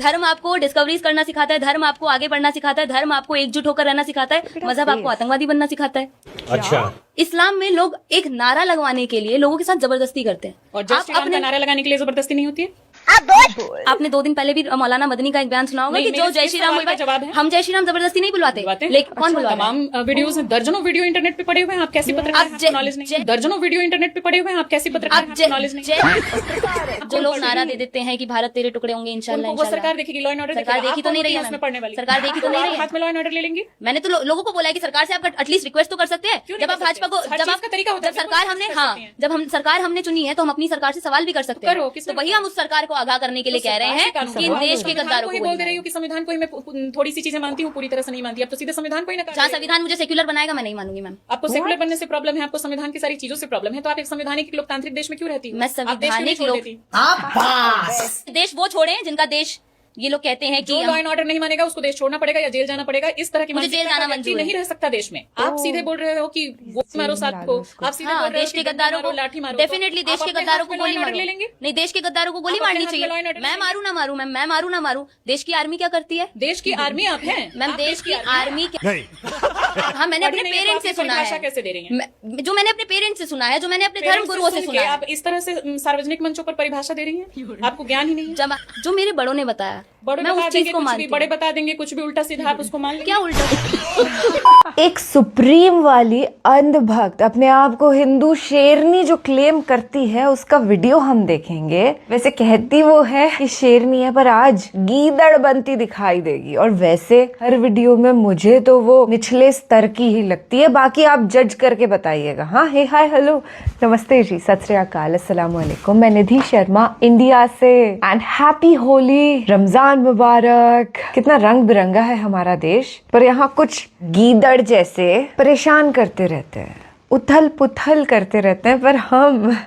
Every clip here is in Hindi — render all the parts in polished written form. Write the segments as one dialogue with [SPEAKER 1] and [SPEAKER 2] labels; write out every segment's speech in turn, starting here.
[SPEAKER 1] धर्म आपको डिस्कवरीज करना सिखाता है, धर्म आपको आगे बढ़ना सिखाता है, धर्म आपको एकजुट होकर रहना सिखाता है, मजहब आपको आतंकवादी बनना सिखाता है।
[SPEAKER 2] अच्छा,
[SPEAKER 1] इस्लाम में लोग एक नारा लगवाने के लिए लोगों के साथ जबरदस्ती करते हैं।
[SPEAKER 3] और जय श्री राम का नारा लगाने के लिए जबरदस्ती नहीं होती है।
[SPEAKER 1] आपने 2 दिन पहले भी मौलाना मदनी का एक बयान सुना होगा कि जो जय श्री राम
[SPEAKER 3] का जवाब है,
[SPEAKER 1] हम जय श्री राम जबरदस्ती नहीं बुलवाते, लेकिन कौन बुलवाता है?
[SPEAKER 3] तमाम वीडियोस दर्जनों वीडियो इंटरनेट पे पड़े हुए हैं, आप कैसी पत्रकार नॉलेज नहीं? दर्जनों वीडियो इंटरनेट पे पड़े हुए हैं, आप कैसी पत्रकार नॉलेज नहीं?
[SPEAKER 1] जो लोग नारा दे देते हैं कि भारत तेरे टुकड़े होंगे इंशाल्लाह,
[SPEAKER 3] वो सरकार देखेगी, लॉ एंड ऑर्डर
[SPEAKER 1] सरकार देखी तो नहीं रही है,
[SPEAKER 3] उसमें पढ़ने वाली
[SPEAKER 1] सरकार देखी तो नहीं रही है,
[SPEAKER 3] हाथ में लॉ एंड ऑर्डर ले लेंगी।
[SPEAKER 1] मैंने तो लोगों को बोला है कि सरकार से आप एटलीस्ट रिक्वेस्ट तो कर सकते हैं। जब आप भाजपा को, जब आप सरकार हमने, हाँ, जब हम सरकार हमने चुनी है तो हम अपनी सरकार से सवाल भी कर सकते हैं। तो वही हम उस सरकार को आगाह करने के लिए कह रहे हैं कि इन देश के गद्दारों को
[SPEAKER 3] बोल दे रही हूँ कि संविधान को ही मैं थोड़ी सी चीजें मानती हूँ, पूरी तरह से नहीं मानती। अब तो सीधे संविधान को ही ना,
[SPEAKER 1] जहाँ संविधान मुझे सेक्युलर बनाएगा मैं नहीं मानूंगी मैम।
[SPEAKER 3] आपको सेक्युलर बनने से प्रॉब्लम है, आपको संविधान की सारी चीजों से प्रॉब्लम है, तो आप एक संवैधानिक लोकतांत्रिक देश में क्यों रहती है?
[SPEAKER 1] मैं संवैधानिक देश वो छोड़े जिनका देश ये लोग कहते हैं कि
[SPEAKER 3] जो लॉ एंड ऑर्डर नहीं मानेगा उसको देश छोड़ना पड़ेगा या जेल जाना पड़ेगा। इस तरह की
[SPEAKER 1] मुझे जेल जाना मंजूर
[SPEAKER 3] नहीं रह सकता देश में। आप सीधे बोल रहे हो कि वो मारो साथ को, आप सीधे बोल रहे हो
[SPEAKER 1] देश के गद्दारों को
[SPEAKER 3] लाठी मारो।
[SPEAKER 1] डेफिनेटली देश के गद्दारों को गोली मारो,
[SPEAKER 3] ले लेंगे।
[SPEAKER 1] नहीं देश के गद्दारों को गोली मारनी चाहिए। मैं मारू ना मारू मैम, मैं मारू ना मारू। देश की आर्मी क्या करती है?
[SPEAKER 3] देश की आर्मी आप हैं
[SPEAKER 1] मैम, देश की आर्मी हाँ, मैंने अपने पेरेंट्स से सुना है।
[SPEAKER 3] कैसे दे रही हैं?
[SPEAKER 1] जो मैंने अपने पेरेंट्स से सुना है, जो मैंने अपने धर्म गुरुओं से सुना है।
[SPEAKER 3] आप इस तरह से सार्वजनिक मंचों पर परिभाषा दे रही हैं, आपको ज्ञान ही नहीं है।
[SPEAKER 1] जब जो मेरे बड़ों ने बताया,
[SPEAKER 3] मैं उस चीज को मानती हूं। बड़े बता देंगे कुछ भी उल्टा सीधा, आप उसको मान लेंगे।
[SPEAKER 1] क्या उल्टा?
[SPEAKER 4] एक सुप्रीम वाली अंधभक्त अपने आप को हिंदू शेरनी जो क्लेम करती है, उसका वीडियो हम देखेंगे। वैसे कहती वो है कि शेरनी है, पर आज गीदड़ बनती दिखाई देगी। और वैसे हर वीडियो में मुझे तो वो निचले स्तर की ही लगती है, बाकी आप जज करके बताइएगा। हाँ, हे हाय हेलो नमस्ते जी, सत श्री अकाल, अस्सलाम वालेकुम। मैं निधि शर्मा इंडिया से, एंड हैप्पी होली, रमजान मुबारक। कितना रंग बिरंगा है हमारा देश, पर यहाँ कुछ गीदड़ जैसे परेशान करते रहते हैं, उथल पुथल करते रहते हैं। पर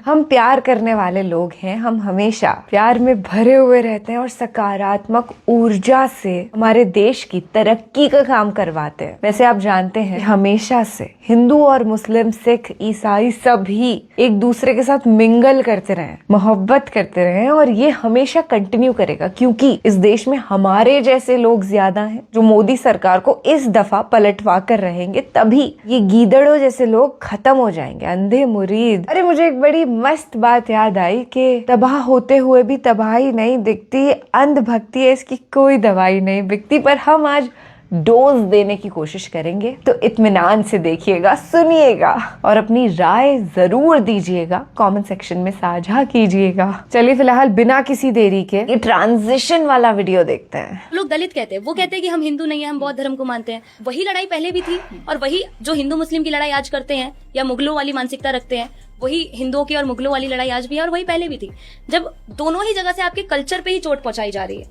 [SPEAKER 4] हम प्यार करने वाले लोग हैं, हम हमेशा प्यार में भरे हुए रहते हैं और सकारात्मक ऊर्जा से हमारे देश की तरक्की का काम करवाते हैं। वैसे आप जानते हैं हमेशा से हिंदू और मुस्लिम, सिख, ईसाई सभी एक दूसरे के साथ मिंगल करते रहे, मोहब्बत करते रहे, और ये हमेशा कंटिन्यू करेगा, क्योंकि इस देश में हमारे जैसे लोग ज्यादा हैं जो मोदी सरकार को इस दफा पलटवा कर रहेंगे। तभी ये गीदड़ों जैसे लोग खत्म हो जाएंगे, अंधे मुरीद। अरे मुझे एक बड़ी मस्त बात याद आई कि तबाह होते हुए भी तबाही नहीं दिखती, अंधभक्ति है, इसकी कोई दवाई नहीं बिकती। पर हम आज डोज देने की कोशिश करेंगे, तो इत्मीनान से देखिएगा, सुनिएगा और अपनी राय जरूर दीजिएगा, कमेंट सेक्शन में साझा कीजिएगा। चलिए फिलहाल बिना किसी देरी के ये ट्रांजिशन वाला वीडियो देखते हैं।
[SPEAKER 1] लोग दलित कहते हैं, वो कहते हैं कि हम हिंदू नहीं है, हम बौद्ध धर्म को मानते हैं। वही लड़ाई पहले भी थी, और वही जो हिंदू मुस्लिम की लड़ाई आज करते हैं या मुगलों वाली मानसिकता रखते हैं, वही हिंदुओं की और मुगलों वाली लड़ाई आज भी है और वही पहले भी थी। जब दोनों ही जगह से आपके कल्चर पे ही चोट पहुंचाई जा रही है,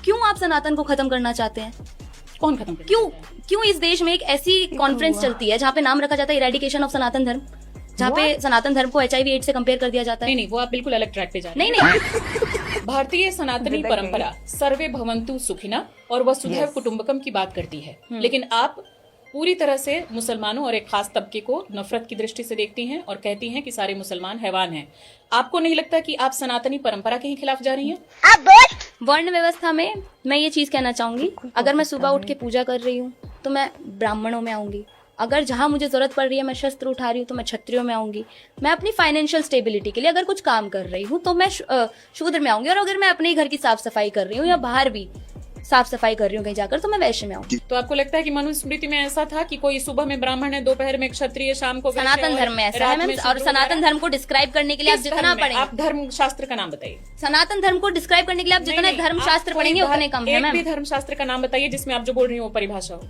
[SPEAKER 1] क्यों आप सनातन को खत्म करना चाहते हैं?
[SPEAKER 3] कौन खत्म करे?
[SPEAKER 1] क्यों इस देश में एक ऐसी कॉन्फ्रेंस चलती है जहाँ पे नाम रखा जाता है इरेडिकेशन ऑफ सनातन धर्म, जहाँ पे सनातन धर्म को HIV/AIDS से कंपेयर कर दिया जाता है?
[SPEAKER 3] नहीं, वो आप बिल्कुल अलग ट्रैक पे जा रहे हैं। नहीं, भारतीय सनातनी परंपरा सर्वे भवंतु सुखिना और वसुधैव कुटुंबकम की बात करती है, लेकिन आप पूरी तरह से मुसलमानों और एक खास तबके को नफरत की दृष्टि से देखती हैं और कहती हैं कि सारे मुसलमान हैवान हैं। आपको नहीं लगता कि आप सनातनी परंपरा के ही खिलाफ जा रही हैं?
[SPEAKER 1] वर्ण व्यवस्था में मैं ये चीज कहना चाहूंगी, अगर मैं सुबह उठ के पूजा कर रही हूँ तो मैं ब्राह्मणों में आऊंगी, अगर जहां मुझे जरूरत पड़ रही है मैं शस्त्र उठा रही हूँ तो मैं क्षत्रियों में आऊंगी, मैं अपनी फाइनेंशियल स्टेबिलिटी के लिए अगर कुछ काम कर रही हूँ तो मैं शूद्र में आऊंगी, और अगर मैं अपने घर की साफ सफाई कर रही हूँ या बाहर भी साफ सफाई कर रही हूँ कहीं जाकर तो मैं वैश्य में आऊंगी।
[SPEAKER 3] तो आपको लगता है कि मनुस्मृति में ऐसा था कि कोई सुबह में ब्राह्मण है, दोपहर में क्षत्रिय, शाम को
[SPEAKER 1] सनातन धर्म में ऐसा है मैम, और सनातन धर्म को डिस्क्राइब करने के लिए आप जितना पढ़ेंगे,
[SPEAKER 3] आप धर्म शास्त्र का नाम बताइए।
[SPEAKER 1] सनातन धर्म को डिस्क्राइब करने के लिए आप जितना धर्म शास्त्र पढ़ेंगे उतने कम है मैम।
[SPEAKER 3] एक भी धर्म शास्त्र का नाम बताइए जिसमें आप जो बोल रही हो वो परिभाषा हो।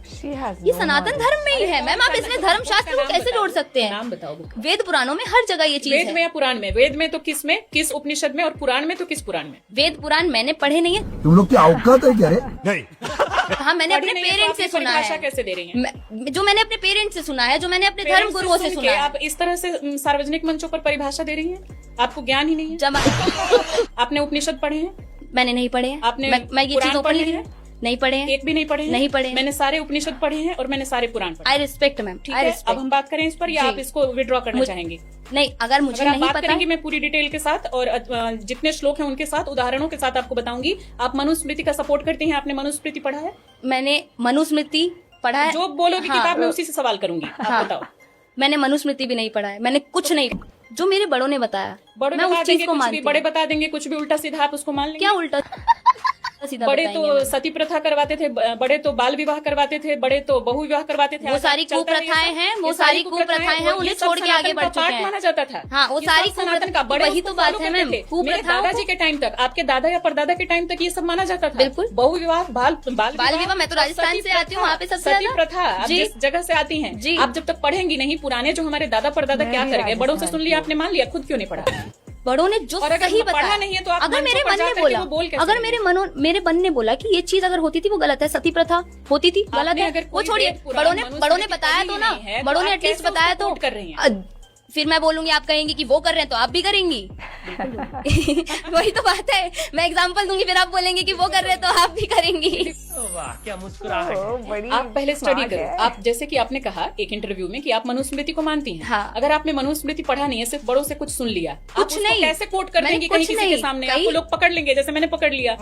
[SPEAKER 1] ये सनातन धर्म में ही है मैम, आप इसमें धर्म शास्त्र को कैसे जोड़ सकते हैं?
[SPEAKER 3] नाम बताओ।
[SPEAKER 1] वेद पुराणों में हर जगह ये चीज है।
[SPEAKER 3] वेद में या पुराण में? वेद में तो किस में, किस उपनिषद में, और पुराण में तो किस पुराण में?
[SPEAKER 1] वेद पुराण मैंने पढ़े नहीं है।
[SPEAKER 5] तुम लोग की औकात है क्या रे?
[SPEAKER 2] नहीं।
[SPEAKER 1] हाँ, मैंने अपने पेरेंट्स से सुना है।
[SPEAKER 3] कैसे दे रही हैं?
[SPEAKER 1] जो मैंने अपने पेरेंट्स से सुना है, जो मैंने अपने धर्म गुरुओं से सुना है।
[SPEAKER 3] आप इस तरह से सार्वजनिक मंचों पर परिभाषा दे रही हैं, आपको ज्ञान ही नहीं है।
[SPEAKER 1] जब
[SPEAKER 3] आपने उपनिषद पढ़े हैं?
[SPEAKER 1] मैंने नहीं पढ़े हैं।
[SPEAKER 3] आपने
[SPEAKER 1] मैं ये चीज ओपनली नहीं पढ़े हैं,
[SPEAKER 3] एक भी नहीं पढ़े हैं?
[SPEAKER 1] नहीं पढ़े हैं।
[SPEAKER 3] मैंने सारे उपनिषद पढ़े हैं और मैंने सारे पुराण पढ़े।
[SPEAKER 1] आई रिस्पेक्ट मैम,
[SPEAKER 3] ठीक
[SPEAKER 1] आई
[SPEAKER 3] है,
[SPEAKER 1] रिस्पेक्ट।
[SPEAKER 3] अब हम बात करें इस पर या
[SPEAKER 1] जी।
[SPEAKER 3] आप इसको विड्रॉ करना चाहेंगे?
[SPEAKER 1] नहीं, अगर मुझे
[SPEAKER 3] अगर आप
[SPEAKER 1] नहीं
[SPEAKER 3] बात
[SPEAKER 1] पता,
[SPEAKER 3] करेंगे मैं पूरी डिटेल के साथ और जितने श्लोक हैं उनके साथ उदाहरणों के साथ आपको बताऊंगी। आप मनुस्मृति का सपोर्ट करते हैं? आपने मनुस्मृति पढ़ा है?
[SPEAKER 1] मैंने मनुस्मृति पढ़ा है।
[SPEAKER 3] जो बोलोगी
[SPEAKER 1] हाँ।
[SPEAKER 3] किताब में उसी से सवाल करूंगी। आप
[SPEAKER 1] हाँ।
[SPEAKER 3] बताओ।
[SPEAKER 1] मैंने मनुस्मृति भी नहीं पढ़ा है, मैंने कुछ नहीं, जो मेरे बड़ों ने बताया
[SPEAKER 3] बड़े
[SPEAKER 1] मैं
[SPEAKER 3] बता
[SPEAKER 1] उस
[SPEAKER 3] देंगे
[SPEAKER 1] चीज को
[SPEAKER 3] कुछ
[SPEAKER 1] मानती
[SPEAKER 3] भी,
[SPEAKER 1] हूँ।
[SPEAKER 3] बड़े बता देंगे कुछ भी उल्टा सीधा, आप उसको मान लेंगे?
[SPEAKER 1] क्या उल्टा सीधा
[SPEAKER 3] बड़े
[SPEAKER 1] बताएंगे
[SPEAKER 3] तो
[SPEAKER 1] मैम?
[SPEAKER 3] सती प्रथा करवाते थे, बड़े तो बाल विवाह करवाते थे, बड़े तो बहु विवाह करवाते थे।
[SPEAKER 1] वो
[SPEAKER 3] आज
[SPEAKER 1] सारी
[SPEAKER 3] चलता है ये
[SPEAKER 1] कुप्रथाएं
[SPEAKER 3] सब।
[SPEAKER 1] हैं, वो
[SPEAKER 3] ये
[SPEAKER 1] सारी कुप्रथाएं हैं,
[SPEAKER 3] ये
[SPEAKER 1] उन्हें
[SPEAKER 3] सब
[SPEAKER 1] छोड़ के आगे
[SPEAKER 3] सनातन
[SPEAKER 1] बढ़
[SPEAKER 3] का
[SPEAKER 1] चुके
[SPEAKER 3] पाठ
[SPEAKER 1] हैं।
[SPEAKER 3] माना जाता था।
[SPEAKER 1] हाँ, वो
[SPEAKER 3] ये
[SPEAKER 1] सारी
[SPEAKER 3] सब सनातन का, बड़े
[SPEAKER 1] वही
[SPEAKER 3] उसको
[SPEAKER 1] तो बात
[SPEAKER 3] follow
[SPEAKER 1] है
[SPEAKER 3] करते
[SPEAKER 1] मैम,
[SPEAKER 3] थे। मेरे
[SPEAKER 1] कुप्रथाओं
[SPEAKER 3] दादाजी के टाइम तक, आपके दादा या परदादा के टाइम तक ये सब माना जाता था।
[SPEAKER 1] बिल्कुल।
[SPEAKER 3] बहु विवाह, बाल
[SPEAKER 1] विवाह, मैं तो राजस्थान से आती हूँ, वहाँ पे सबसे
[SPEAKER 3] सती
[SPEAKER 1] ज्यादा।
[SPEAKER 3] प्रथा, आप
[SPEAKER 1] जी।
[SPEAKER 3] जिस जगह से आती हैं,
[SPEAKER 1] जी।
[SPEAKER 3] आप जब तक पढ़ेंगी नहीं पुराने जो हमारे दादा परदादा क्या कर गए, बड़ों से सुन लिया आपने, मान लिया, खुद क्यों नहीं पढ़ा?
[SPEAKER 1] बड़ों ने जो
[SPEAKER 3] और अगर
[SPEAKER 1] सही
[SPEAKER 3] पढ़ा
[SPEAKER 1] बताया,
[SPEAKER 3] नहीं है तो आप
[SPEAKER 1] अगर
[SPEAKER 3] मंचों
[SPEAKER 1] मेरे
[SPEAKER 3] पर
[SPEAKER 1] मन
[SPEAKER 3] जा
[SPEAKER 1] ने
[SPEAKER 3] करके
[SPEAKER 1] बोला,
[SPEAKER 3] वो बोल कैसे
[SPEAKER 1] अगर
[SPEAKER 3] लेंगे?
[SPEAKER 1] मेरे मन ने बोला कि ये चीज अगर होती थी वो गलत है, सती प्रथा होती थी गलत
[SPEAKER 3] आपने
[SPEAKER 1] है,
[SPEAKER 3] अगर
[SPEAKER 1] वो
[SPEAKER 3] कोई
[SPEAKER 1] छोड़िए,
[SPEAKER 3] वेद पुराण
[SPEAKER 1] बड़ों ने
[SPEAKER 3] मनुस्मृति
[SPEAKER 1] बताया
[SPEAKER 3] पढ़ी
[SPEAKER 1] तो ना,
[SPEAKER 3] नहीं है,
[SPEAKER 1] बड़ों
[SPEAKER 3] तो
[SPEAKER 1] ने
[SPEAKER 3] आप
[SPEAKER 1] एटलीस्ट
[SPEAKER 3] कैसे
[SPEAKER 1] बताया
[SPEAKER 3] उसको
[SPEAKER 1] तो
[SPEAKER 3] quote कर रही हैं?
[SPEAKER 1] फिर मैं बोलूंगी, आप कहेंगी कि वो कर रहे हैं तो आप भी करेंगी। वही तो बात है, मैं एग्जांपल दूंगी फिर आप बोलेंगे कि वो कर रहे हैं तो आप भी करेंगी।
[SPEAKER 2] वाह क्या मुस्कुराहट है।
[SPEAKER 3] आप पहले स्टडी करो। आप जैसे कि आपने कहा एक इंटरव्यू में कि आप मनुस्मृति को मानती हैं।
[SPEAKER 1] हाँ।
[SPEAKER 3] अगर आपने मनुस्मृति पढ़ा नहीं है, सिर्फ बड़ों से कुछ सुन लिया, आप
[SPEAKER 1] कुछ
[SPEAKER 3] उसको
[SPEAKER 1] नहीं।
[SPEAKER 3] कैसे कोट कर
[SPEAKER 1] मैंने
[SPEAKER 3] देंगी
[SPEAKER 1] कुछ
[SPEAKER 3] कहीं किसी के
[SPEAKER 1] नहीं।
[SPEAKER 3] सामने?
[SPEAKER 1] कहीं-
[SPEAKER 3] आपको लोग पकड़ लेंगे, जैसे मैंने पकड़ लिया।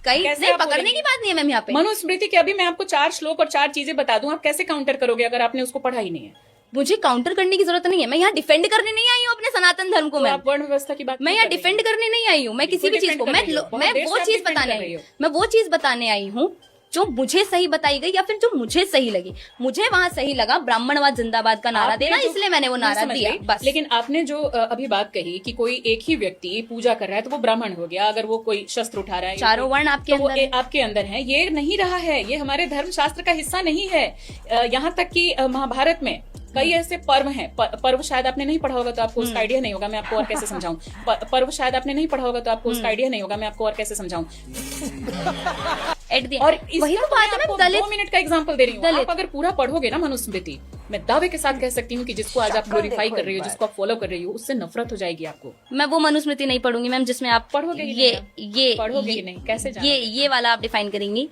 [SPEAKER 1] कहीं
[SPEAKER 3] कैसे
[SPEAKER 1] नहीं,
[SPEAKER 3] आप
[SPEAKER 1] पकड़ने
[SPEAKER 3] बोलेंगे?
[SPEAKER 1] की बात नहीं है मैम यहाँ पे।
[SPEAKER 3] मनुस्मृति के अभी मैं आपको 4 श्लोक और 4 चीजें बता दूं, आप कैसे काउंटर करोगे अगर आपने उसको पढ़ा ही नहीं है?
[SPEAKER 1] मुझे काउंटर करने की जरूरत नहीं है, मैं यहाँ डिफेंड करने नहीं आई हूँ अपने सनातन धर्म को।
[SPEAKER 3] तो
[SPEAKER 1] मैं
[SPEAKER 3] आप वर्ण व्यवस्था की बात
[SPEAKER 1] मैं
[SPEAKER 3] क्यों
[SPEAKER 1] यहाँ
[SPEAKER 3] कर रही
[SPEAKER 1] डिफेंड करने नहीं आई हूँ, मैं किसी भी
[SPEAKER 3] बिल्कुल
[SPEAKER 1] चीज को,
[SPEAKER 3] defend कर रही हो। बहुत
[SPEAKER 1] मैं
[SPEAKER 3] देर से
[SPEAKER 1] वो
[SPEAKER 3] आप
[SPEAKER 1] चीज
[SPEAKER 3] defend
[SPEAKER 1] बताने
[SPEAKER 3] कर
[SPEAKER 1] आई
[SPEAKER 3] रही
[SPEAKER 1] हूँ,
[SPEAKER 3] हो।
[SPEAKER 1] मैं वो चीज बताने आई हूँ जो मुझे सही बताई गई या फिर जो मुझे सही लगी। मुझे वहां सही लगा ब्राह्मणवाद जिंदाबाद का नारा
[SPEAKER 3] आपने
[SPEAKER 1] देना,
[SPEAKER 3] जो-
[SPEAKER 1] इसलिए मैंने वो
[SPEAKER 3] मैं
[SPEAKER 1] नारा
[SPEAKER 3] समझ
[SPEAKER 1] दिया
[SPEAKER 3] गई,
[SPEAKER 1] बस।
[SPEAKER 3] लेकिन आपने जो अभी बात कही कि कोई एक ही व्यक्ति पूजा कर रहा है तो वो ब्राह्मण हो गया, अगर वो कोई शस्त्र उठा रहा है,
[SPEAKER 1] चारों वर्ण आपके
[SPEAKER 3] तो वो
[SPEAKER 1] अंदर है।
[SPEAKER 3] आपके अंदर है। ये नहीं रहा है, ये हमारे धर्म शास्त्र का हिस्सा नहीं है। यहाँ तक कि महाभारत में कई ऐसे पर्व हैं। पर्व शायद आपने नहीं पढ़ा होगा तो आपको उसका आइडिया नहीं होगा, मैं आपको और कैसे समझाऊं। पर्व शायद आपने नहीं पढ़ा होगा तो आपको उसका आइडिया नहीं होगा, मैं आपको और कैसे समझाऊं।
[SPEAKER 1] At the end,
[SPEAKER 3] और
[SPEAKER 1] वही तो बात है
[SPEAKER 3] आपको
[SPEAKER 1] मैम, दलित
[SPEAKER 3] 2 मिनट का एग्जांपल दे रही हूँ।
[SPEAKER 1] दलित।
[SPEAKER 3] आप अगर पूरा पढ़ोगे ना मनुस्मृति, मैं दावे के साथ कह सकती हूँ कि जिसको आज आप ग्लोरीफाई कर रही हो, जिसको आप फॉलो कर रही हो, उससे नफरत हो जाएगी आपको।
[SPEAKER 1] मैं वो मनुस्मृति नहीं पढ़ूंगी मैम जिसमें आप
[SPEAKER 3] पढ़ोगे ही
[SPEAKER 1] ये
[SPEAKER 3] नहीं
[SPEAKER 1] ये
[SPEAKER 3] पढ़ोगे ही
[SPEAKER 1] ये-
[SPEAKER 3] नहीं, कैसे जाना?
[SPEAKER 1] ये वाला आप डिफाइन करेंगी।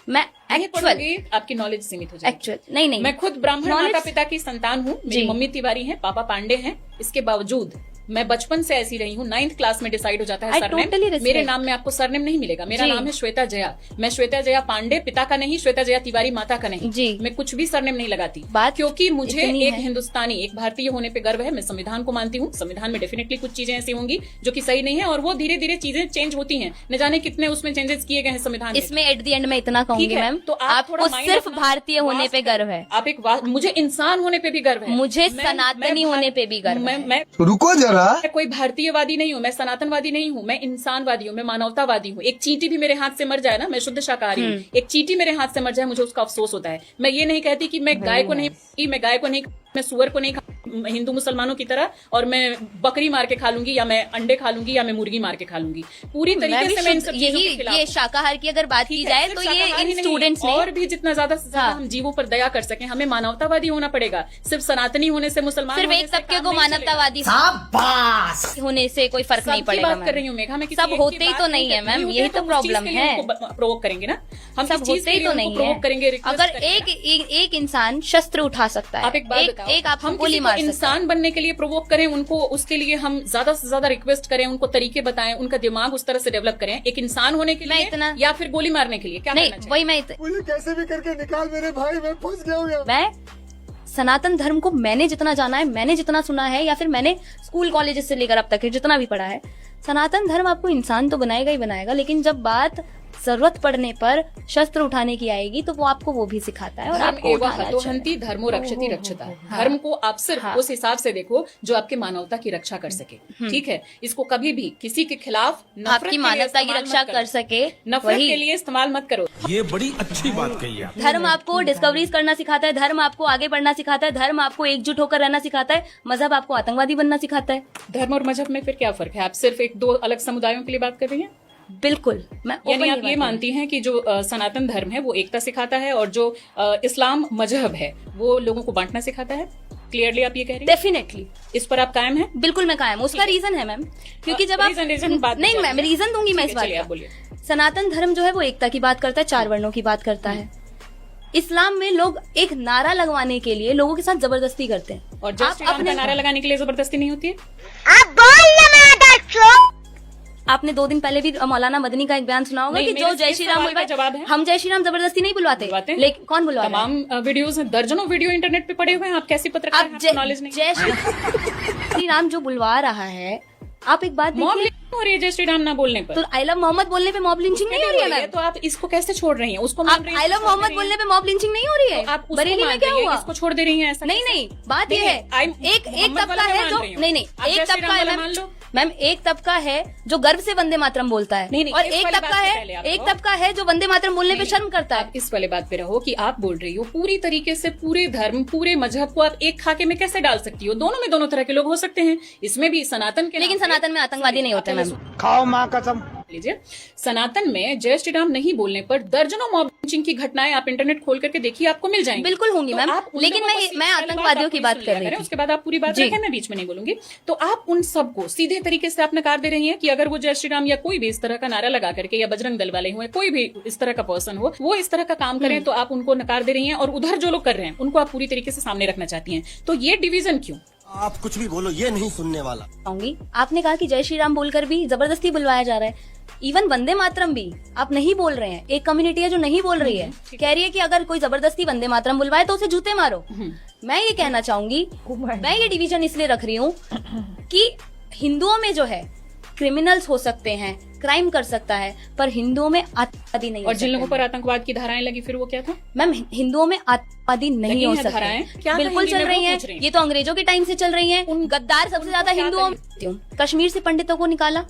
[SPEAKER 1] मैं
[SPEAKER 3] नहीं
[SPEAKER 1] एक्चुअल
[SPEAKER 3] पढ़ोगी, आपकी नॉलेज सीमित हो जाएगी।
[SPEAKER 1] एक्चुअल नहीं
[SPEAKER 3] मैं खुद ब्राह्मण
[SPEAKER 1] Knowledge-
[SPEAKER 3] माता पिता की संतान हूँ। मेरी
[SPEAKER 1] जी।
[SPEAKER 3] मम्मी तिवारी हैं, पापा पांडे हैं। इसके बावजूद मैं बचपन से ऐसी रही हूँ। 9th क्लास में डिसाइड हो जाता है
[SPEAKER 1] I
[SPEAKER 3] सरनेम।
[SPEAKER 1] totally respect.
[SPEAKER 3] मेरे नाम में आपको सरनेम नहीं मिलेगा। मेरा
[SPEAKER 1] जी।
[SPEAKER 3] नाम है श्वेता जया। मैं श्वेता जया पांडे पिता का नहीं, श्वेता जया तिवारी माता का नहीं।
[SPEAKER 1] जी।
[SPEAKER 3] मैं कुछ भी सरनेम नहीं लगाती,
[SPEAKER 1] बात
[SPEAKER 3] क्योंकि मुझे
[SPEAKER 1] इतनी
[SPEAKER 3] एक
[SPEAKER 1] है।
[SPEAKER 3] हिंदुस्तानी, एक भारतीय होने पे गर्व है। मैं संविधान को मानती हूँ। संविधान में डेफिनेटली कुछ चीजें ऐसी होंगी जो कि सही नहीं है, और वो धीरे धीरे चीजें चेंज होती हैं। न जाने कितने उसमें चेंजेस किए गए हैं संविधान में।
[SPEAKER 1] इसमें एट द एंड में इतना कहूंगी
[SPEAKER 3] ठीक है,
[SPEAKER 1] मैम,
[SPEAKER 3] तो आप थोड़ा
[SPEAKER 1] आपको
[SPEAKER 3] mind
[SPEAKER 1] सिर्फ
[SPEAKER 3] अपना
[SPEAKER 1] भारतीय होने
[SPEAKER 3] वास्ट
[SPEAKER 1] पे
[SPEAKER 3] करें।
[SPEAKER 1] गर्व है,
[SPEAKER 3] आप एक मुझे इंसान होने पे भी गर्व है।
[SPEAKER 1] मुझे
[SPEAKER 3] मैं-
[SPEAKER 1] सनातनी
[SPEAKER 3] मैं-
[SPEAKER 1] होने पे भी गर्व है।
[SPEAKER 3] मैं
[SPEAKER 2] रुको जरा।
[SPEAKER 3] कोई भारतीयवादी नहीं हूँ, मैं सनातनवादी नहीं हूँ, मैं इंसानवादी हूँ, मैं मानवतावादी हूँ। एक चींटी भी मेरे हाथ से मर जाए ना, मैं शुद्ध शाकाहारी हूँ, एक चींटी मेरे हाथ से मर जाए मुझे उसका अफसोस होता है। मैं ये नहीं कहती कि मैं गाय को नहीं, मैं सुअर को नहीं हिंदू मुसलमानों की तरह, और मैं बकरी मार के खा लूंगी, या मैं अंडे खा लूंगी, या मैं मुर्गी मार के खा लूंगी। पूरी
[SPEAKER 1] मैं
[SPEAKER 3] तरीके
[SPEAKER 1] भी
[SPEAKER 3] से मैं इन
[SPEAKER 1] शुद्ध-
[SPEAKER 3] सब चीजों के
[SPEAKER 1] यही
[SPEAKER 3] खिलाफ
[SPEAKER 1] ये
[SPEAKER 3] हूँ।
[SPEAKER 1] शाकाहार की अगर बात की
[SPEAKER 3] ठीक है,
[SPEAKER 1] जाए
[SPEAKER 3] सिर्फ
[SPEAKER 1] तो ये
[SPEAKER 3] शाकाहारी
[SPEAKER 1] इन
[SPEAKER 3] नहीं,
[SPEAKER 1] स्टूडेंट्स ने
[SPEAKER 3] और भी जितना ज्यादा से ज्यादा
[SPEAKER 1] हाँ।
[SPEAKER 3] हम जीवों पर दया कर सकें, हमें मानवतावादी होना पड़ेगा। सिर्फ सनातनी होने से, मुसलमान
[SPEAKER 1] सिर्फ
[SPEAKER 3] होने
[SPEAKER 1] एक
[SPEAKER 3] से
[SPEAKER 1] तबके
[SPEAKER 3] काम
[SPEAKER 1] को
[SPEAKER 3] नहीं चलेगा।
[SPEAKER 1] मानवतावादी होने से कोई फर्क नहीं
[SPEAKER 3] सबकी
[SPEAKER 1] पड़ेगा
[SPEAKER 3] बात कर रही
[SPEAKER 1] मैम।
[SPEAKER 3] हूँ मेघा, मैं किसी
[SPEAKER 1] सब
[SPEAKER 3] एक की
[SPEAKER 1] होते ही
[SPEAKER 3] बात
[SPEAKER 1] तो नहीं है
[SPEAKER 3] कर रही
[SPEAKER 1] मैम,
[SPEAKER 3] हूँ,
[SPEAKER 1] यही
[SPEAKER 3] तो
[SPEAKER 1] तो
[SPEAKER 3] उस चीज
[SPEAKER 1] प्रॉब्लम
[SPEAKER 3] के लिए
[SPEAKER 1] है।
[SPEAKER 3] उनको प्रोवोक करेंगे ना हम,
[SPEAKER 1] सब होते ही तो नहीं
[SPEAKER 3] प्रोवोक करेंगे,
[SPEAKER 1] है।
[SPEAKER 3] request
[SPEAKER 1] अगर
[SPEAKER 3] करेंगे।
[SPEAKER 1] एक इंसान शस्त्र उठा सकता है,
[SPEAKER 3] आप एक बात बताओ,
[SPEAKER 1] एक आपको
[SPEAKER 3] हम
[SPEAKER 1] गोली
[SPEAKER 3] किसी को
[SPEAKER 1] मार सकता है।
[SPEAKER 3] इंसान बनने के लिए प्रोवोक करें उनको, उसके लिए हम ज्यादा से ज्यादा रिक्वेस्ट करें, उनको तरीके बताएं, उनका दिमाग उस तरह से डेवलप करें, एक इंसान होने के
[SPEAKER 1] मैं
[SPEAKER 3] लिए
[SPEAKER 1] इतना-
[SPEAKER 3] या फिर गोली मारने के लिए क्या
[SPEAKER 1] नहीं
[SPEAKER 3] करना चाहिए?
[SPEAKER 1] वही
[SPEAKER 2] मुझे कैसे भी करके निकाल मेरे भाई, मैं फंस गया हूँ।
[SPEAKER 1] मैं सनातन धर्म को मैंने जितना जाना है, मैंने जितना सुना है, या फिर मैंने स्कूल कॉलेजेस से लेकर अब तक जितना भी पढ़ा है, सनातन धर्म आपको इंसान तो बनाएगा ही बनाएगा, लेकिन जब बात जरूरत पड़ने पर शस्त्र उठाने की आएगी तो वो आपको वो भी सिखाता है। और
[SPEAKER 3] धर्म
[SPEAKER 1] आपको
[SPEAKER 3] एवं
[SPEAKER 1] उठाना
[SPEAKER 3] हतोहंति
[SPEAKER 1] चाहिए।
[SPEAKER 3] धर्मो रक्षति रक्षता। धर्म को आप सिर्फ उस हिसाब से देखो जो आपके मानवता की रक्षा कर सके। ठीक है, इसको कभी भी किसी के खिलाफ नफरत
[SPEAKER 1] आपकी
[SPEAKER 3] के लिए
[SPEAKER 1] मानवता की
[SPEAKER 3] इस्तेमाल
[SPEAKER 1] रक्षा
[SPEAKER 3] मत
[SPEAKER 1] कर
[SPEAKER 3] करो।
[SPEAKER 1] सके,
[SPEAKER 3] नफरत
[SPEAKER 1] वही
[SPEAKER 3] के लिए इस्तेमाल मत करो।
[SPEAKER 5] ये बड़ी अच्छी बात कही आप।
[SPEAKER 1] धर्म आपको डिस्कवरीज करना सिखाता है, धर्म आपको आगे बढ़ना सिखाता है, धर्म आपको एकजुट होकर रहना सिखाता है, मजहब आपको आतंकवादी बनना सिखाता है।
[SPEAKER 3] धर्म और मजहब में फिर क्या फर्क है? आप सिर्फ एक दो अलग समुदायों के लिए बात कर रही हैं?
[SPEAKER 1] बिल्कुल, मैं
[SPEAKER 3] यानी
[SPEAKER 1] openly
[SPEAKER 3] आप ये
[SPEAKER 1] बात
[SPEAKER 3] मानती हैं कि जो सनातन धर्म है वो एकता सिखाता है, और जो इस्लाम मजहब है वो लोगों को बांटना सिखाता है? क्लियरली आप ये कह रही हैं?
[SPEAKER 1] डेफिनेटली,
[SPEAKER 3] इस पर आप कायम हैं?
[SPEAKER 1] बिल्कुल मैं कायम हूं। उसका रीजन है मैम, क्योंकि जब आप
[SPEAKER 3] रीजन बात
[SPEAKER 1] नहीं मैम रीजन दूंगी मैं इस बात
[SPEAKER 3] चलिए
[SPEAKER 1] का।
[SPEAKER 3] आप बोलिए।
[SPEAKER 1] सनातन धर्म जो है वो एकता की बात करता है, 4 वर्णों की बात करता है। इस्लाम में लोग एक नारा लगवाने के लिए लोगों के साथ जबरदस्ती करते हैं।
[SPEAKER 3] और जय श्री राम का नारा लगाने के लिए जबरदस्ती नहीं होती है?
[SPEAKER 1] आपने 2 दिन पहले भी मौलाना मदनी का एक बयान सुना होगा
[SPEAKER 3] नहीं,
[SPEAKER 1] कि जो
[SPEAKER 3] मेरे
[SPEAKER 1] जय
[SPEAKER 3] इस
[SPEAKER 1] श्री राम
[SPEAKER 3] सवाल का
[SPEAKER 1] बुलवाए,
[SPEAKER 3] जवाब है।
[SPEAKER 1] हम जय श्री राम जबरदस्ती नहीं बुलवाते, लेकिन कौन बुलवाता है?
[SPEAKER 3] तमाम वीडियोस हैं, दर्जनों वीडियो इंटरनेट पे पड़े हुए हैं। आप कैसी पत्रकार हैं,
[SPEAKER 1] आप
[SPEAKER 3] आपको नॉलेज नहीं?
[SPEAKER 1] जय श्री राम जो बुलवा रहा है, आप एक बात
[SPEAKER 3] मॉब
[SPEAKER 1] देखिए,
[SPEAKER 3] लिंचिंग हो रही है जय श्री राम ना बोलने पर।
[SPEAKER 1] तो आई लव मोहम्मद बोलने पे मॉब लिंचिंग नहीं हो रही है मैम?
[SPEAKER 3] तो आप इसको कैसे छोड़ रही हैं? उसको मान
[SPEAKER 1] आप
[SPEAKER 3] रही हैं,
[SPEAKER 1] आई लव
[SPEAKER 3] छोड़
[SPEAKER 1] मोहम्मद
[SPEAKER 3] रही
[SPEAKER 1] बोलने
[SPEAKER 3] हैं।
[SPEAKER 1] पे मॉब लिंचिंग नहीं हो रही है?
[SPEAKER 3] तो आप उसको
[SPEAKER 1] बरेली
[SPEAKER 3] मान
[SPEAKER 1] में क्या
[SPEAKER 3] रही हैं,
[SPEAKER 1] हुआ?
[SPEAKER 3] इसको छोड़ दे रही हैं, ऐसा
[SPEAKER 1] नहीं
[SPEAKER 3] कैसे?
[SPEAKER 1] नहीं, बात ये है, एक तबका है जो नहीं
[SPEAKER 3] आप
[SPEAKER 1] एक
[SPEAKER 3] जय श्री
[SPEAKER 1] तबका
[SPEAKER 3] राम
[SPEAKER 1] है
[SPEAKER 3] वाला
[SPEAKER 1] मैम,
[SPEAKER 3] मान लो।
[SPEAKER 1] मैम एक तबका है जो गर्व से वंदे मातरम बोलता है,
[SPEAKER 3] नहीं,
[SPEAKER 1] और
[SPEAKER 3] इस
[SPEAKER 1] एक
[SPEAKER 3] वाली
[SPEAKER 1] तबका
[SPEAKER 3] बात से
[SPEAKER 1] है,
[SPEAKER 3] पहले आप
[SPEAKER 1] एक
[SPEAKER 3] रहो।
[SPEAKER 1] तबका है जो वंदे मातरम बोलने पे शर्म करता है।
[SPEAKER 3] आप इस वाले बात पे रहो कि आप बोल रही हो पूरी तरीके से पूरे धर्म पूरे मजहब को आप एक खाके में कैसे डाल सकती हो? दोनों में दोनों तरह के लोग हो सकते हैं। इसमें भी सनातन के
[SPEAKER 1] लेकिन
[SPEAKER 3] नाम पे-
[SPEAKER 1] सनातन में आतंकवादी नहीं होते मैम।
[SPEAKER 2] खाओ माँ कसम।
[SPEAKER 3] लीजिए, सनातन में जय श्री राम नहीं बोलने पर दर्जनों मॉब लिंचिंग की घटनाएं आप इंटरनेट खोल करके देखिए, आपको मिल जाएंगी।
[SPEAKER 1] बिल्कुल होंगी
[SPEAKER 3] तो
[SPEAKER 1] मैम,
[SPEAKER 3] आप उन
[SPEAKER 1] लेकिन
[SPEAKER 3] लोगों को
[SPEAKER 1] मैं
[SPEAKER 3] सीधे वाली
[SPEAKER 1] आतंकवादियों की
[SPEAKER 3] पूरी
[SPEAKER 1] बात
[SPEAKER 3] सुन
[SPEAKER 1] कर
[SPEAKER 3] लिया
[SPEAKER 1] रही
[SPEAKER 3] करें,
[SPEAKER 1] थी।
[SPEAKER 3] उसके बाद आप पूरी बात
[SPEAKER 1] जी।
[SPEAKER 3] रखें, मैं बीच में नहीं बोलूंगी। तो आप उन सबको सीधे तरीके से आप नकार दे रही हैं कि अगर वो जय श्री राम या कोई भी इस तरह का नारा लगा करके, या बजरंग दल वाले हुए, कोई भी इस तरह का पर्सन हो, वो इस तरह का काम करें तो आप उनको नकार दे रही हैं, और उधर जो लोग कर रहे हैं उनको आप पूरी तरीके से सामने रखना चाहती हैं। तो ये डिवीजन क्यों?
[SPEAKER 6] आप कुछ भी बोलो, ये नहीं सुनने वाला।
[SPEAKER 1] कहूंगी, आपने कहा कि जय श्री राम बोलकर भी जबरदस्ती बुलवाया जा रहा है। इवन वंदे मातरम भी आप नहीं बोल रहे हैं। एक कम्युनिटी है जो नहीं बोल रही है, कह रही है कि अगर कोई जबरदस्ती वंदे मातरम बुलवाए तो उसे जूते मारो। मैं ये कहना चाहूंगी, मैं ये डिवीजन इसलिए रख रही हूँ कि हिंदुओं में जो है क्रिमिनल्स हो सकते हैं, क्राइम कर सकता है, पर हिंदुओं में आतंकवादी नहीं हो
[SPEAKER 3] और जिन
[SPEAKER 1] सकते
[SPEAKER 3] लोगों पर आतंकवाद की धाराएं लगी, फिर वो क्या था?
[SPEAKER 1] मैम हिंदुओं में आतंकवादी नहीं
[SPEAKER 3] लगी
[SPEAKER 1] हो
[SPEAKER 3] हैं धाराएं?
[SPEAKER 1] सकते।
[SPEAKER 3] क्या
[SPEAKER 1] बिल्कुल
[SPEAKER 3] हिंदी
[SPEAKER 1] चल
[SPEAKER 3] में वो
[SPEAKER 1] रही हैं,
[SPEAKER 3] पूछ रही हैं?
[SPEAKER 1] ये तो अंग्रेजों के टाइम से चल रही हैं। गद्दार सबसे ज्यादा
[SPEAKER 3] क्या
[SPEAKER 1] हिंदुओं में, कश्मीर से पंडितों को निकाला,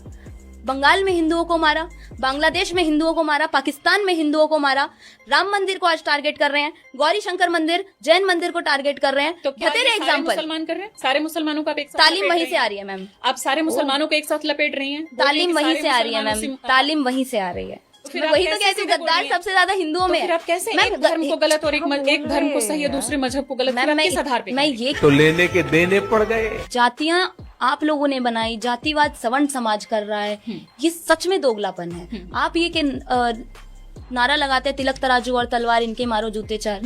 [SPEAKER 1] बंगाल में हिंदुओं को मारा, बांग्लादेश में हिंदुओं को मारा, पाकिस्तान में हिंदुओं को मारा, राम मंदिर को आज टारगेट कर रहे हैं, गौरी शंकर मंदिर, जैन मंदिर को टारगेट कर रहे हैं।
[SPEAKER 3] तो क्या
[SPEAKER 1] बतेरे
[SPEAKER 3] ये सारे
[SPEAKER 1] एग्जाम्पल,
[SPEAKER 3] मुसलमान कर रहे हैं? सारे मुसलमानों का आप एक साथ
[SPEAKER 1] तालीम
[SPEAKER 3] लपेट
[SPEAKER 1] वहीं
[SPEAKER 3] रही
[SPEAKER 1] से
[SPEAKER 3] हैं?
[SPEAKER 1] आ रही है मैम,
[SPEAKER 3] आप सारे मुसलमानों को एक साथ लपेट रही हैं? बोलिए
[SPEAKER 1] तालीम
[SPEAKER 3] कि
[SPEAKER 1] वहीं
[SPEAKER 3] सारे
[SPEAKER 1] से आ रही है
[SPEAKER 3] मुसलमानों
[SPEAKER 1] मैम,
[SPEAKER 3] से-
[SPEAKER 1] तालीम वहीं से आ रही है।
[SPEAKER 3] फिर
[SPEAKER 1] मैं
[SPEAKER 3] आप
[SPEAKER 1] वही तो
[SPEAKER 3] कैसे
[SPEAKER 1] कहती हूँ,
[SPEAKER 3] सीधे बोल
[SPEAKER 1] गद्दार
[SPEAKER 3] रही हैं?
[SPEAKER 1] सबसे ज्यादा हिंदुओं में
[SPEAKER 3] फिर
[SPEAKER 1] है।
[SPEAKER 3] आप कैसे
[SPEAKER 1] मैम,
[SPEAKER 3] एक धर्म को गलत और एक धर्म को सही है, दूसरे मजहब को गलत?
[SPEAKER 1] मैम
[SPEAKER 3] फिर आप किस आधार पे
[SPEAKER 1] मैं
[SPEAKER 3] कह रही हैं?
[SPEAKER 1] ये
[SPEAKER 5] तो लेने के देने पड़ गए।
[SPEAKER 1] जातियां आप लोगों ने बनाई, जातिवाद सवर्ण समाज कर रहा है, ये सच में दोगलापन है। आप ये कि नारा लगाते हैं तिलक तराजू और तलवार इनके मारो जूते चार,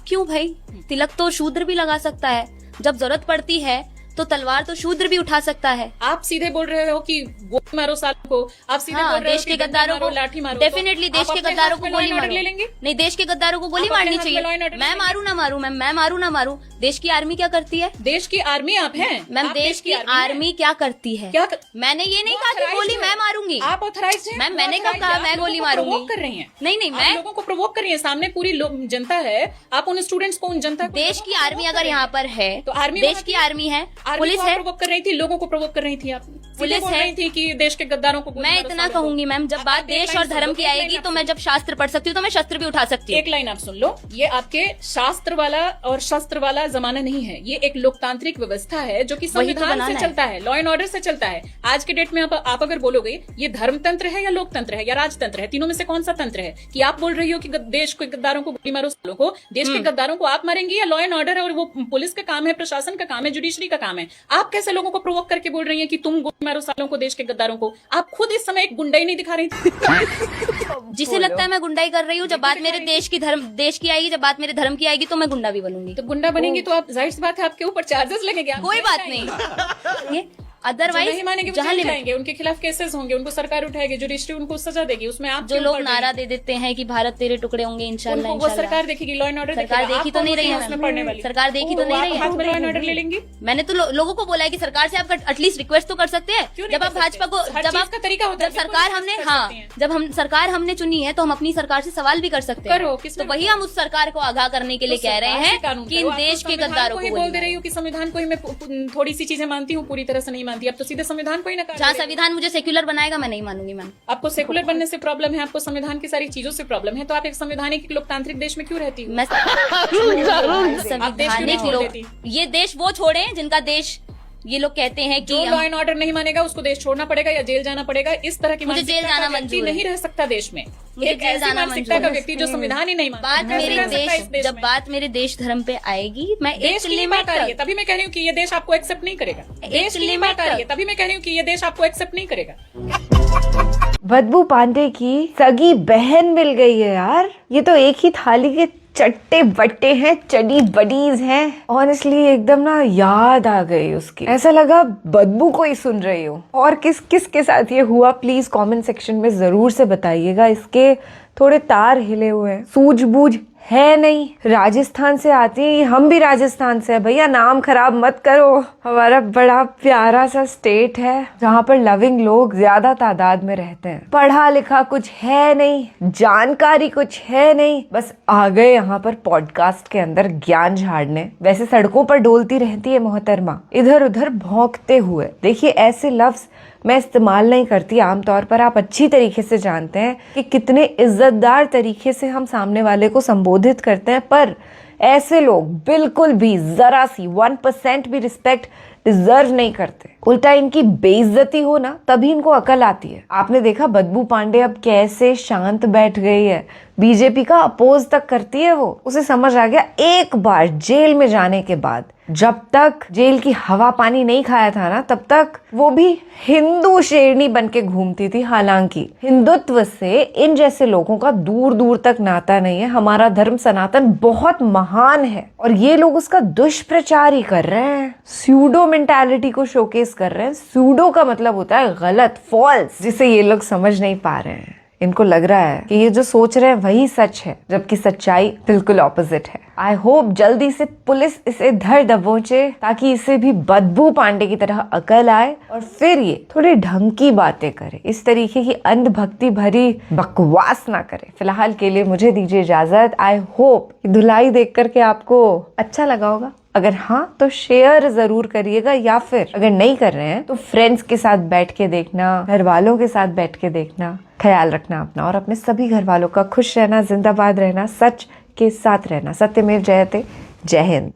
[SPEAKER 1] क्यों भाई? तिलक तो शूद्र भी लगा सकता है, जब जरूरत पड़ती है तो तलवार तो शूद्र भी उठा सकता है।
[SPEAKER 3] आप सीधे बोल रहे हो कि गोली मारो सालों को, आप सीधे
[SPEAKER 1] हाँ,
[SPEAKER 3] बोल रहे हो
[SPEAKER 1] देश
[SPEAKER 3] कि
[SPEAKER 1] के
[SPEAKER 3] डंडा
[SPEAKER 1] गद्दारों
[SPEAKER 3] मारो,
[SPEAKER 1] को
[SPEAKER 3] लाठी मारो।
[SPEAKER 1] डेफिनेटली
[SPEAKER 3] तो
[SPEAKER 1] देश
[SPEAKER 3] आप
[SPEAKER 1] के
[SPEAKER 3] अपने
[SPEAKER 1] गद्दारों
[SPEAKER 3] हाथ
[SPEAKER 1] को
[SPEAKER 3] में
[SPEAKER 1] गोली
[SPEAKER 3] law and order
[SPEAKER 1] मारो।
[SPEAKER 3] ले लेंगे?
[SPEAKER 1] नहीं, देश के गद्दारों को गोली
[SPEAKER 3] आप अपने
[SPEAKER 1] मारनी
[SPEAKER 3] हाथ में
[SPEAKER 1] चाहिए।
[SPEAKER 3] law and order
[SPEAKER 1] मैं
[SPEAKER 3] ले
[SPEAKER 1] मारू ना मारू मैम, मैं मारू ना मारू, देश की आर्मी क्या करती है
[SPEAKER 3] देश की आर्मी आप हैं
[SPEAKER 1] मैम?
[SPEAKER 3] आप
[SPEAKER 1] देश की
[SPEAKER 3] हैं।
[SPEAKER 1] आर्मी क्या करती है?
[SPEAKER 3] क्या
[SPEAKER 1] मैंने ये नहीं कहा कि गोली मैं मारूंगी।
[SPEAKER 3] आप ऑथराइज्ड हैं?
[SPEAKER 1] मैम,
[SPEAKER 3] वो
[SPEAKER 1] मैंने कब
[SPEAKER 3] authorized
[SPEAKER 1] कहा
[SPEAKER 3] हैं?
[SPEAKER 1] मैं
[SPEAKER 3] आप
[SPEAKER 1] गोली
[SPEAKER 3] लोगों को
[SPEAKER 1] मारूंगी?
[SPEAKER 3] provoke कर रही हैं।
[SPEAKER 1] नहीं,
[SPEAKER 3] आप
[SPEAKER 1] मैं
[SPEAKER 3] लोगों को प्रोवोक कर रही हैं, सामने पूरी जनता है, आप उन स्टूडेंट्स को, उन जनता को
[SPEAKER 1] देश की
[SPEAKER 3] provoke
[SPEAKER 1] आर्मी
[SPEAKER 3] कर
[SPEAKER 1] अगर
[SPEAKER 3] रही
[SPEAKER 1] यहाँ
[SPEAKER 3] हैं।
[SPEAKER 1] पर है,
[SPEAKER 3] तो आर्मी
[SPEAKER 1] देश
[SPEAKER 3] वहाँ
[SPEAKER 1] की
[SPEAKER 3] की-
[SPEAKER 1] आर्मी है,
[SPEAKER 3] आर्मी
[SPEAKER 1] पुलिस
[SPEAKER 3] को आप
[SPEAKER 1] है,
[SPEAKER 3] प्रोवोक कर रही थी, लोगों को प्रोवोक कर रही थी आप,
[SPEAKER 1] पुलिस
[SPEAKER 3] बोल
[SPEAKER 1] है।
[SPEAKER 3] रही थी कि देश के गद्दारों को गोली
[SPEAKER 1] मैं
[SPEAKER 3] मारो
[SPEAKER 1] इतना
[SPEAKER 3] सालों को।
[SPEAKER 1] कहूंगी मैम, जब बात
[SPEAKER 3] आप एक
[SPEAKER 1] देश
[SPEAKER 3] लाइन
[SPEAKER 1] और
[SPEAKER 3] सुन
[SPEAKER 1] धर्म
[SPEAKER 3] लो,
[SPEAKER 1] की
[SPEAKER 3] एक लाइन
[SPEAKER 1] आएगी
[SPEAKER 3] आप
[SPEAKER 1] तो
[SPEAKER 3] सुन
[SPEAKER 1] मैं जब शास्त्र पढ़ सकती हूँ तो मैं शस्त्र भी उठा सकती हूँ।
[SPEAKER 3] एक लाइन आप सुन लो, ये आपके शास्त्र वाला और शस्त्र वाला जमाना नहीं है, ये एक लोकतांत्रिक व्यवस्था है जो कि
[SPEAKER 1] वही तो
[SPEAKER 3] संविधान
[SPEAKER 1] बनाना
[SPEAKER 3] से
[SPEAKER 1] है।
[SPEAKER 3] चलता है, लॉ एंड ऑर्डर से चलता है। आज के डेट में आप अगर बोलोगे ये धर्मतंत्र है या लोकतंत्र है या राजतंत्र है, तीनों में से कौन सा तंत्र है? कि आप बोल रही हो कि देश के गद्दारों को गोली मारो सालों को, देश के गद्दारों को आप मारेंगी, या लॉ एंड ऑर्डर है और वो पुलिस का काम है, प्रशासन का काम है, जुडिशरी का काम है? आप कैसे लोगों को प्रोवोक करके बोल रही हैं कि तुम गोली मारो सालों को, देश के गद्दारों को? आप खुद इस समय एक गुंडाई नहीं दिखा रही थी।
[SPEAKER 1] जिसे लगता है मैं गुंडाई कर रही हूँ, जब बात मेरे देश की आएगी, जब बात मेरे धर्म की आएगी तो मैं गुंडा भी बनूंगी।
[SPEAKER 3] तो गुंडा बनेंगी तो आप, जाहिर सी बात है, आपके ऊपर चार्जेस लगेंगे। आप
[SPEAKER 1] कोई
[SPEAKER 3] जेल
[SPEAKER 1] बात
[SPEAKER 3] जाएंगे।
[SPEAKER 1] नहीं, ये
[SPEAKER 3] जो
[SPEAKER 1] अदरवाइज
[SPEAKER 3] नहीं मानेंगे वो
[SPEAKER 1] जहाँ
[SPEAKER 3] जेल
[SPEAKER 1] लिमिट,
[SPEAKER 3] जाएंगे, उनके खिलाफ केसेस होंगे, उनको सरकार उठाएगी, जुडिशरी उनको सजा देगी, उसमें आप
[SPEAKER 1] जो
[SPEAKER 3] क्यों
[SPEAKER 1] लोग
[SPEAKER 3] पढ़ रही
[SPEAKER 1] नारा
[SPEAKER 3] हैं?
[SPEAKER 1] दे देते हैं कि भारत तेरे टुकड़े होंगे इंशाल्लाह
[SPEAKER 3] उनको वो
[SPEAKER 1] इंशाल्लाह,
[SPEAKER 3] सरकार देखेगी, लॉ एंड ऑर्डर
[SPEAKER 1] सरकार देखी तो नहीं रही है
[SPEAKER 3] उसमें पढ़ने वाली।
[SPEAKER 1] सरकार देखी तो नहीं रही
[SPEAKER 3] हाथ में लॉ एंड
[SPEAKER 1] है।
[SPEAKER 3] ऑर्डर ले लेंगी?
[SPEAKER 1] मैंने तो लोगों को बोला है कि सरकार से आप एटलीस्ट रिक्वेस्ट तो कर सकते हैं।
[SPEAKER 3] क्यों नहीं
[SPEAKER 1] जब आप
[SPEAKER 3] कर
[SPEAKER 1] भाजपा को,
[SPEAKER 3] सकते? हर
[SPEAKER 1] जब
[SPEAKER 3] चीज
[SPEAKER 1] आप
[SPEAKER 3] का तरीका होता है,
[SPEAKER 1] जब
[SPEAKER 3] बिल्कुल
[SPEAKER 1] सरकार
[SPEAKER 3] रिक्वेस्ट
[SPEAKER 1] हमने,
[SPEAKER 3] कर
[SPEAKER 1] हाँ,
[SPEAKER 3] सकती हैं।
[SPEAKER 1] जब हम सरकार हमने चुनी है तो हम अपनी सरकार से सवाल भी कर सकते हैं।
[SPEAKER 3] करो, किसने
[SPEAKER 1] तो वही हम उस सरकार को आगाह करने के लिए
[SPEAKER 3] तो
[SPEAKER 1] कह रहे
[SPEAKER 3] सरकार से
[SPEAKER 1] हैं
[SPEAKER 3] कानून
[SPEAKER 1] कि
[SPEAKER 3] करो।
[SPEAKER 1] इन
[SPEAKER 3] आप तो
[SPEAKER 1] देश के
[SPEAKER 3] संविधान
[SPEAKER 1] गद्दारों
[SPEAKER 3] को
[SPEAKER 1] को
[SPEAKER 3] ही
[SPEAKER 1] गोली
[SPEAKER 3] बोल दे रही
[SPEAKER 1] मारो।
[SPEAKER 3] हो कि संविधान को ही मैं थोड़ी सी चीजें मानती हूँ, पूरी तरह से नहीं मानती। अब तो सीधे संविधान को ही नकार
[SPEAKER 1] जहाँ
[SPEAKER 3] दे रही हो।
[SPEAKER 1] संविधान मुझे सेक्युलर बनाएगा मैं नहीं मानूंगी मैम।
[SPEAKER 3] आपको सेकुलर बनने से प्रॉब्लम है, आपको संविधान की सारी चीजों से प्रॉब्लम है, तो आप एक संवैधानिक लोकतांत्रिक देश में क्यों रहती हो?
[SPEAKER 1] मैं
[SPEAKER 3] देश क्यों नहीं
[SPEAKER 1] संवैधानिक
[SPEAKER 3] छोड़
[SPEAKER 1] लोग,
[SPEAKER 3] देती?
[SPEAKER 1] ये देश वो छोड़े जिनका देश ये लोग कहते हैं कि
[SPEAKER 3] जो लॉ एंड ऑर्डर नहीं मानेगा उसको देश छोड़ना पड़ेगा या जेल जाना पड़ेगा, इस तरह की
[SPEAKER 1] मुझे जेल
[SPEAKER 3] मानसिकता
[SPEAKER 1] जाना
[SPEAKER 3] का व्यक्ति
[SPEAKER 1] मंजूर है।
[SPEAKER 3] नहीं रह सकता देश में।
[SPEAKER 1] मुझे
[SPEAKER 3] एक
[SPEAKER 1] जेल
[SPEAKER 3] ऐसी
[SPEAKER 1] जाना
[SPEAKER 3] मानसिकता
[SPEAKER 1] मंजूर
[SPEAKER 3] का
[SPEAKER 1] है।
[SPEAKER 3] व्यक्ति जो संविधान ही नहीं मानता,
[SPEAKER 1] बात
[SPEAKER 3] कैसे
[SPEAKER 1] मेरे
[SPEAKER 3] रह सकता है इस देश
[SPEAKER 1] जब
[SPEAKER 3] में?
[SPEAKER 1] बात मेरे देश धर्म पे आएगी, मैं
[SPEAKER 3] देश
[SPEAKER 1] एक
[SPEAKER 3] की
[SPEAKER 1] लिमिट
[SPEAKER 3] बात आ रही है,
[SPEAKER 1] तक
[SPEAKER 3] तभी मैं कह रही हूँ कि ये देश आपको एक्सेप्ट नहीं करेगा। देश की
[SPEAKER 1] लिमिट
[SPEAKER 3] बात आ रही है,
[SPEAKER 1] तक।
[SPEAKER 3] तभी मैं कह रही हूँ कि ये देश आपको एक्सेप्ट नहीं करेगा।
[SPEAKER 4] बदबू पांडे की सगी बहन मिल गई है यार। ये तो एक ही थाली के चट्टे बट्टे हैं, चडी बडीज हैं। ऑनेस्टली एकदम ना याद आ गई उसकी, ऐसा लगा बदबू को ही सुन रही हूँ। और किस किस के साथ ये हुआ प्लीज कमेंट सेक्शन में जरूर से बताइएगा। इसके थोड़े तार हिले हुए हैं, सूझबूझ है नहीं। राजस्थान से आती है, हम भी राजस्थान से है भैया, नाम खराब मत करो। हमारा बड़ा प्यारा सा स्टेट है जहाँ पर लविंग लोग ज्यादा तादाद में रहते हैं। पढ़ा लिखा कुछ है नहीं, जानकारी कुछ है नहीं, बस आ गए यहाँ पर पॉडकास्ट के अंदर ज्ञान झाड़ने। वैसे सड़कों पर डोलती रहती है मोहतरमा, इधर उधर भौंकते हुए। देखिए ऐसे लफ्ज मैं इस्तेमाल नहीं करती आमतौर पर, आप अच्छी तरीके से जानते हैं कि कितने इज्जतदार तरीके से हम सामने वाले को संबोधित करते हैं, पर ऐसे लोग बिल्कुल भी जरा सी 1% भी रिस्पेक्ट डिजर्व नहीं करते। उल्टा इनकी बेइज्जती हो ना तभी इनको अकल आती है। आपने देखा बदबू पांडे अब कैसे शांत बैठ गई है, बीजेपी का अपोज तक करती है वो। उसे समझ आ गया एक बार जेल में जाने के बाद, जब तक जेल की हवा पानी नहीं खाया था ना तब तक वो भी हिंदू शेरनी बन के घूमती थी। हालांकि हिंदुत्व से इन जैसे लोगों का दूर दूर तक नाता नहीं है। हमारा धर्म सनातन बहुत महान है और ये लोग उसका दुष्प्रचार ही कर रहे हैं, स्यूडो मेंटालिटी को शोकेस कर रहे हैं। स्यूडो का मतलब होता है गलत, फॉल्स, जिसे ये लोग समझ नहीं पा रहे हैं। इनको लग रहा है कि ये जो सोच रहे हैं वही सच है, जबकि सच्चाई बिल्कुल ऑपोजिट है। आई होप जल्दी से पुलिस इसे धर दबोचे ताकि इसे भी बदबू पांडे की तरह अकल आए और फिर ये थोड़ी ढंग की बातें करे, इस तरीके की अंधभक्ति भरी बकवास ना करे। फिलहाल के लिए मुझे दीजिए इजाजत। आई होप धुलाई देख करके आपको अच्छा लगा होगा। अगर हाँ तो शेयर जरूर करिएगा, या फिर अगर नहीं कर रहे हैं तो फ्रेंड्स के साथ बैठ के देखना, घर वालों के साथ बैठ के देखना। ख्याल रखना अपना और अपने सभी घर वालों का। खुश रहना, जिंदाबाद रहना, सच के साथ रहना। सत्यमेव जयते। जय हिंद।